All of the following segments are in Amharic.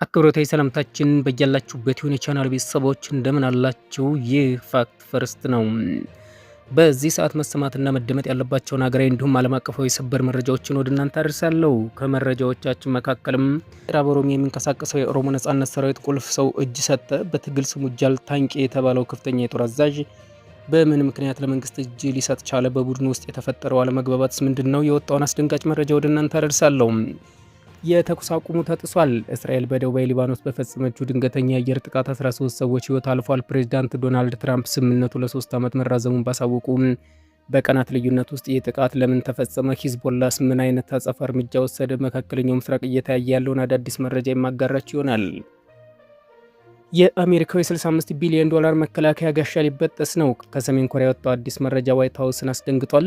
አክብሮታዊ ሰላምታችን በያላችሁበት ይሁን የቻናል ቤተሰቦች እንደምን አላችሁ? ይህ ፋክት ፈርስት ነው። በዚህ ሰዓት መሰማትና መደመጥ ያለባቸውን ሀገራዊ እንዲሁም ዓለም አቀፋዊ ሰበር መረጃዎችን ወደ እናንተ አደርሳለሁ። ከመረጃዎቻችን መካከልም ምዕራብ ኦሮሚያ የሚንቀሳቀሰው የኦሮሞ ነጻነት ሰራዊት ቁልፍ ሰው እጅ ሰጠ። በትግል ስሙ ጃል ታንቄ የተባለው ከፍተኛ የጦር አዛዥ በምን ምክንያት ለመንግስት እጅ ሊሰጥ ቻለ? በቡድኑ ውስጥ የተፈጠረው አለመግባባትስ ምንድን ነው? የወጣውን አስደንጋጭ መረጃ ወደ እናንተ አደርሳለሁ። የተኩስ አቁሙ ተጥሷል። እስራኤል በደቡባዊ ሊባኖስ በፈጸመችው ድንገተኛ የአየር ጥቃት 13 ሰዎች ህይወት አልፏል። ፕሬዚዳንት ዶናልድ ትራምፕ ስምምነቱ ለ3 ዓመት መራዘሙን ባሳወቁ በቀናት ልዩነት ውስጥ ይህ ጥቃት ለምን ተፈጸመ? ሂዝቦላስ ምን አይነት አጸፋ እርምጃ ወሰደ? መካከለኛው ምስራቅ እየታየ ያለውን አዳዲስ መረጃ የማጋራችሁ ይሆናል። የአሜሪካው የ65 ቢሊዮን ዶላር መከላከያ ጋሻ ሊበጠስ ነው። ከሰሜን ኮሪያ የወጣው አዲስ መረጃ ዋይት ሀውስን አስደንግጧል።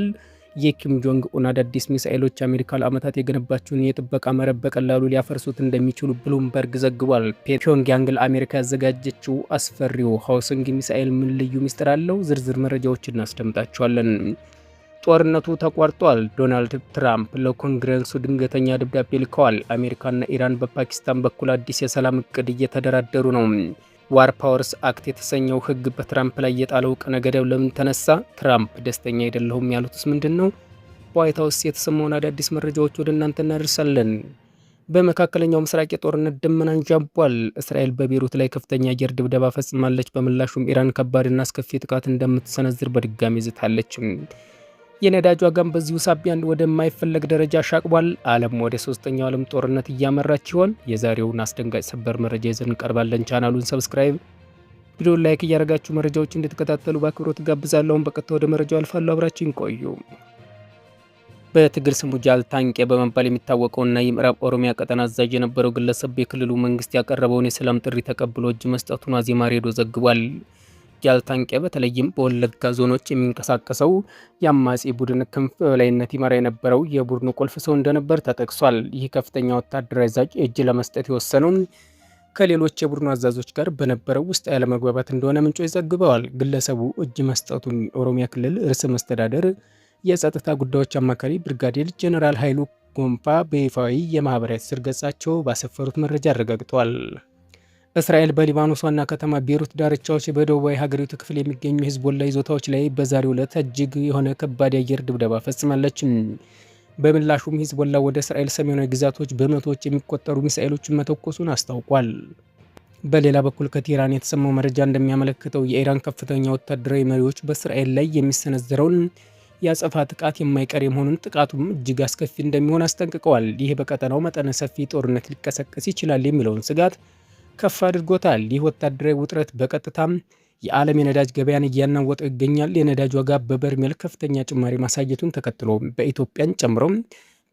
የኪም ጆንግ ኡን አዳዲስ ሚሳኤሎች አሜሪካ ለዓመታት የገነባቸውን የጥበቃ መረብ በቀላሉ ሊያፈርሱት እንደሚችሉ ብሉምበርግ ዘግቧል። ፒዮንግያንግ ለአሜሪካ ያዘጋጀችው አስፈሪው ሃውሲንግ ሚሳኤል ምን ልዩ ሚስጥር አለው? ዝርዝር መረጃዎችን እናስደምጣቸዋለን። ጦርነቱ ተቋርጧል። ዶናልድ ትራምፕ ለኮንግረሱ ድንገተኛ ደብዳቤ ልከዋል። አሜሪካና ኢራን በፓኪስታን በኩል አዲስ የሰላም እቅድ እየተደራደሩ ነው። ዋር ፓወርስ አክት የተሰኘው ህግ በትራምፕ ላይ የጣለው ቀነ ገደብ ለምን ተነሳ? ትራምፕ ደስተኛ አይደለሁም ያሉትስ ምንድን ነው? በዋይት ሀውስ የተሰማውን አዳዲስ መረጃዎች ወደ እናንተ እናደርሳለን። በመካከለኛው ምስራቅ የጦርነት ደመና አንዣቧል። እስራኤል በቤሩት ላይ ከፍተኛ አየር ድብደባ ፈጽማለች። በምላሹም ኢራን ከባድና አስከፊ ጥቃት እንደምትሰነዝር በድጋሚ ዝታለች። የነዳጅ ዋጋም በዚሁ ሳቢያን ወደማይፈለግ ደረጃ አሻቅቧል። ዓለም ወደ ሶስተኛው ዓለም ጦርነት እያመራች ይሆን? የዛሬውን አስደንጋጭ ሰበር መረጃ ይዘን እንቀርባለን። ቻናሉን ሰብስክራይብ፣ ቪዲዮን ላይክ እያደረጋችሁ መረጃዎች እንድትከታተሉ በአክብሮት ጋብዛለሁ። በቀጥታ ወደ መረጃው አልፋለሁ። አብራችን ቆዩ። በትግል ስሙ ጃል ታንቄ በመባል የሚታወቀውና የምዕራብ ኦሮሚያ ቀጠና አዛዥ የነበረው ግለሰብ የክልሉ መንግስት ያቀረበውን የሰላም ጥሪ ተቀብሎ እጅ መስጠቱን ዋዜማ ሬዲዮ ዘግቧል። ጃል ታንቄ በተለይም በወለጋ ዞኖች የሚንቀሳቀሰው የአማጺ ቡድን ክንፍ በላይነት ይመራ የነበረው የቡድኑ ቁልፍ ሰው እንደነበር ተጠቅሷል። ይህ ከፍተኛ ወታደራዊ አዛዥ እጅ ለመስጠት የወሰነው ከሌሎች የቡድኑ አዛዦች ጋር በነበረው ውስጥ ያለመግባባት እንደሆነ ምንጮች ዘግበዋል። ግለሰቡ እጅ መስጠቱን የኦሮሚያ ክልል ርዕሰ መስተዳደር የጸጥታ ጉዳዮች አማካሪ ብርጋዴር ጄኔራል ኃይሉ ጎንፋ በይፋዊ የማህበራዊ ትስስር ገጻቸው ባሰፈሩት መረጃ አረጋግጠዋል። እስራኤል በሊባኖስ ዋና ከተማ ቤሩት ዳርቻዎች በደቡባዊ ሀገሪቱ ክፍል የሚገኙ ሂዝቦላ ይዞታዎች ላይ በዛሬው ዕለት እጅግ የሆነ ከባድ የአየር ድብደባ ፈጽማለች። በምላሹም ሂዝቦላ ወደ እስራኤል ሰሜናዊ ግዛቶች በመቶዎች የሚቆጠሩ ሚሳኤሎችን መተኮሱን አስታውቋል። በሌላ በኩል ከቴህራን የተሰማው መረጃ እንደሚያመለክተው የኢራን ከፍተኛ ወታደራዊ መሪዎች በእስራኤል ላይ የሚሰነዘረውን የአጸፋ ጥቃት የማይቀር የመሆኑን ጥቃቱም እጅግ አስከፊ እንደሚሆን አስጠንቅቀዋል። ይህ በቀጠናው መጠነ ሰፊ ጦርነት ሊቀሰቀስ ይችላል የሚለውን ስጋት ከፍ አድርጎታል። ይህ ወታደራዊ ውጥረት በቀጥታም የዓለም የነዳጅ ገበያን እያናወጠው ይገኛል። የነዳጅ ዋጋ በበርሜል ከፍተኛ ጭማሪ ማሳየቱን ተከትሎ በኢትዮጵያን ጨምሮ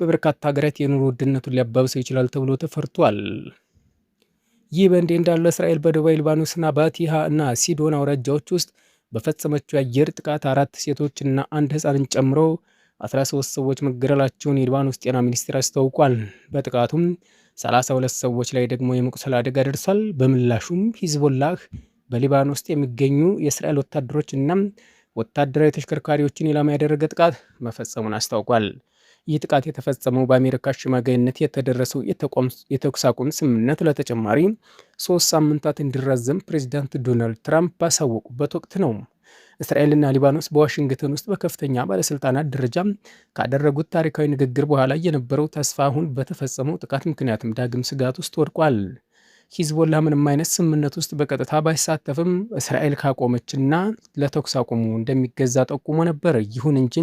በበርካታ ሀገራት የኑሮ ውድነቱን ሊያባብሰው ይችላል ተብሎ ተፈርቷል። ይህ በእንዲህ እንዳለ እስራኤል በደቡባዊ ሊባኖስና ባቲሃ እና ሲዶን አውራጃዎች ውስጥ በፈጸመችው የአየር ጥቃት 4 ሴቶችና 1 ህፃንን ጨምሮ 13 ሰዎች መገደላቸውን የሊባኖስ ጤና ሚኒስቴር አስታውቋል። በጥቃቱም 32 ሰዎች ላይ ደግሞ የመቁሰል አደጋ ደርሷል። በምላሹም ሂዝቦላህ በሊባኖስ ውስጥ የሚገኙ የእስራኤል ወታደሮች እና ወታደራዊ ተሽከርካሪዎችን ኢላማ ያደረገ ጥቃት መፈጸሙን አስታውቋል። ይህ ጥቃት የተፈጸመው በአሜሪካ አሸማጋይነት የተደረሰው የተኩስ አቁም ስምምነት ለተጨማሪ 3 ሳምንታት እንዲራዘም ፕሬዚዳንት ዶናልድ ትራምፕ ባሳወቁበት ወቅት ነው። እስራኤልና ሊባኖስ በዋሽንግተን ውስጥ በከፍተኛ ባለስልጣናት ደረጃ ካደረጉት ታሪካዊ ንግግር በኋላ የነበረው ተስፋ አሁን በተፈጸመው ጥቃት ምክንያትም ዳግም ስጋት ውስጥ ወድቋል። ሂዝቦላ ምንም አይነት ስምምነት ውስጥ በቀጥታ ባይሳተፍም እስራኤል ካቆመችና ለተኩስ አቁሙ እንደሚገዛ ጠቁሞ ነበር። ይሁን እንጂ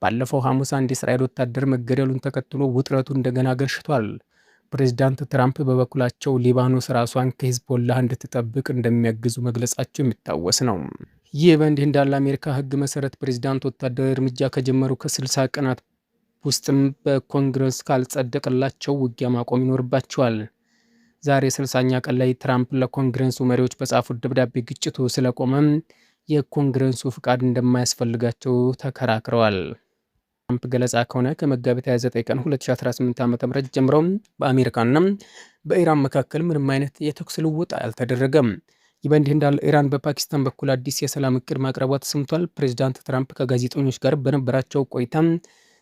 ባለፈው ሐሙስ አንድ የእስራኤል ወታደር መገደሉን ተከትሎ ውጥረቱ እንደገና ገርሽቷል። ፕሬዚዳንት ትራምፕ በበኩላቸው ሊባኖስ ራሷን ከሂዝቦላ እንድትጠብቅ እንደሚያግዙ መግለጻቸው የሚታወስ ነው። ይህ በእንዲህ እንዳለ አሜሪካ ሕግ መሰረት ፕሬዚዳንት ወታደራዊ እርምጃ ከጀመሩ ከ60 ቀናት ውስጥም በኮንግረስ ካልጸደቀላቸው ውጊያ ማቆም ይኖርባቸዋል። ዛሬ 60ኛ ቀን ላይ ትራምፕ ለኮንግረሱ መሪዎች በጻፉት ደብዳቤ ግጭቱ ስለቆመም የኮንግረሱ ፍቃድ እንደማያስፈልጋቸው ተከራክረዋል። ትራምፕ ገለጻ ከሆነ ከመጋቢት 29 ቀን 2018 ዓ.ም ጀምሮ በአሜሪካና በኢራን መካከል ምንም አይነት የተኩስ ልውውጥ አልተደረገም። ይህ በእንዲህ እንዳለ ኢራን በፓኪስታን በኩል አዲስ የሰላም እቅድ ማቅረቧ ተሰምቷል። ፕሬዚዳንት ትራምፕ ከጋዜጠኞች ጋር በነበራቸው ቆይታ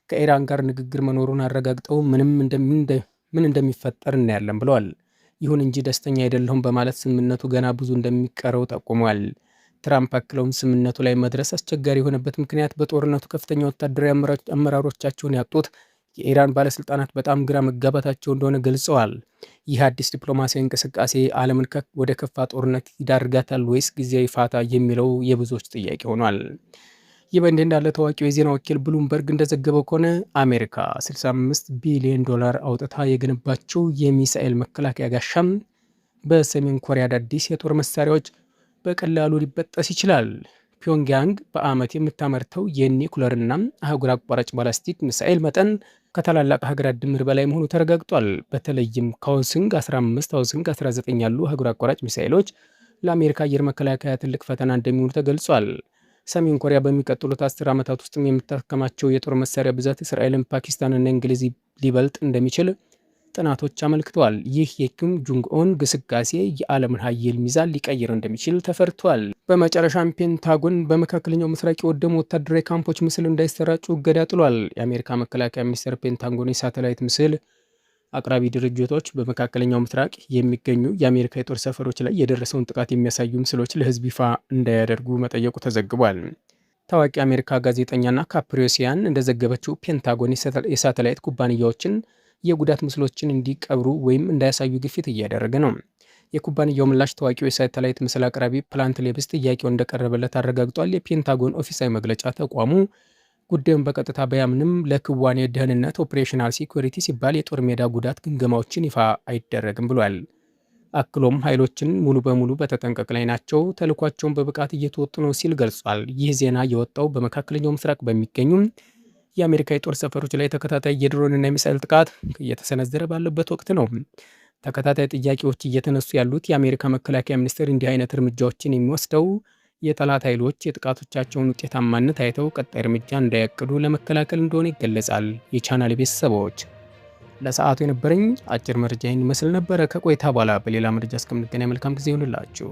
ከኢራን ጋር ንግግር መኖሩን አረጋግጠው ምን እንደሚፈጠር እናያለን ብለዋል። ይሁን እንጂ ደስተኛ አይደለሁም በማለት ስምምነቱ ገና ብዙ እንደሚቀረው ጠቁሟል። ትራምፕ አክለውም ስምምነቱ ላይ መድረስ አስቸጋሪ የሆነበት ምክንያት በጦርነቱ ከፍተኛ ወታደራዊ አመራሮቻቸውን ያጡት የኢራን ባለስልጣናት በጣም ግራ መጋባታቸው እንደሆነ ገልጸዋል። ይህ አዲስ ዲፕሎማሲያዊ እንቅስቃሴ ዓለምን ወደ ከፋ ጦርነት ይዳርጋታል ወይስ ጊዜያዊ ፋታ የሚለው የብዙዎች ጥያቄ ሆኗል። ይህ በእንዲህ እንዳለ ታዋቂው የዜና ወኪል ብሉምበርግ እንደዘገበው ከሆነ አሜሪካ 65 ቢሊዮን ዶላር አውጥታ የገነባቸው የሚሳኤል መከላከያ ጋሻም በሰሜን ኮሪያ አዳዲስ የጦር መሳሪያዎች በቀላሉ ሊበጠስ ይችላል። ፒዮንግያንግ በዓመት የምታመርተው የኒኩለርና አህጉር አቋራጭ ባላስቲክ ሚሳኤል መጠን ከታላላቅ ሀገራት ድምር በላይ መሆኑ ተረጋግጧል። በተለይም ካውስንግ 15፣ ካውስንግ 19 ያሉ አህጉር አቋራጭ ሚሳኤሎች ለአሜሪካ አየር መከላከያ ትልቅ ፈተና እንደሚሆኑ ተገልጿል። ሰሜን ኮሪያ በሚቀጥሉት 10 ዓመታት ውስጥም የምታከማቸው የጦር መሳሪያ ብዛት እስራኤልን፣ ፓኪስታንና እንግሊዝ ሊበልጥ እንደሚችል ጥናቶች አመልክተዋል። ይህ የኪም ጆንግ ኡን ግስጋሴ የዓለምን ኃይል ሚዛን ሊቀይር እንደሚችል ተፈርቷል። በመጨረሻም ፔንታጎን በመካከለኛው ምስራቅ የወደሙ ወታደራዊ ካምፖች ምስል እንዳይሰራጩ እገዳ ጥሏል። የአሜሪካ መከላከያ ሚኒስቴር ፔንታጎን የሳተላይት ምስል አቅራቢ ድርጅቶች በመካከለኛው ምስራቅ የሚገኙ የአሜሪካ የጦር ሰፈሮች ላይ የደረሰውን ጥቃት የሚያሳዩ ምስሎች ለሕዝብ ይፋ እንዳያደርጉ መጠየቁ ተዘግቧል። ታዋቂ አሜሪካ ጋዜጠኛና ካፕሪዮሲያን እንደዘገበችው ፔንታጎን የሳተላይት ኩባንያዎችን የጉዳት ምስሎችን እንዲቀብሩ ወይም እንዳያሳዩ ግፊት እያደረገ ነው። የኩባንያው ምላሽ ታዋቂው የሳተላይት ምስል አቅራቢ ፕላንት ሌብስ ጥያቄው እንደቀረበለት አረጋግጧል። የፔንታጎን ኦፊሳዊ መግለጫ ተቋሙ ጉዳዩን በቀጥታ ባያምንም ለክዋኔ ደህንነት ኦፕሬሽናል ሴኩሪቲ ሲባል የጦር ሜዳ ጉዳት ግምገማዎችን ይፋ አይደረግም ብሏል። አክሎም ኃይሎችን ሙሉ በሙሉ በተጠንቀቅ ላይ ናቸው፣ ተልኳቸውን በብቃት እየተወጡ ነው ሲል ገልጿል። ይህ ዜና የወጣው በመካከለኛው ምስራቅ በሚገኙ የአሜሪካ የጦር ሰፈሮች ላይ ተከታታይ የድሮንና የሚሳኤል ጥቃት እየተሰነዘረ ባለበት ወቅት ነው። ተከታታይ ጥያቄዎች እየተነሱ ያሉት የአሜሪካ መከላከያ ሚኒስቴር እንዲህ አይነት እርምጃዎችን የሚወስደው የጠላት ኃይሎች የጥቃቶቻቸውን ውጤታማነት አይተው ቀጣይ እርምጃ እንዳያቅዱ ለመከላከል እንደሆነ ይገለጻል። የቻናል ቤተሰቦች ለሰዓቱ የነበረኝ አጭር መረጃ ይህን ይመስል ነበረ። ከቆይታ በኋላ በሌላ መረጃ እስከምንገናኝ መልካም ጊዜ ይሁንላችሁ።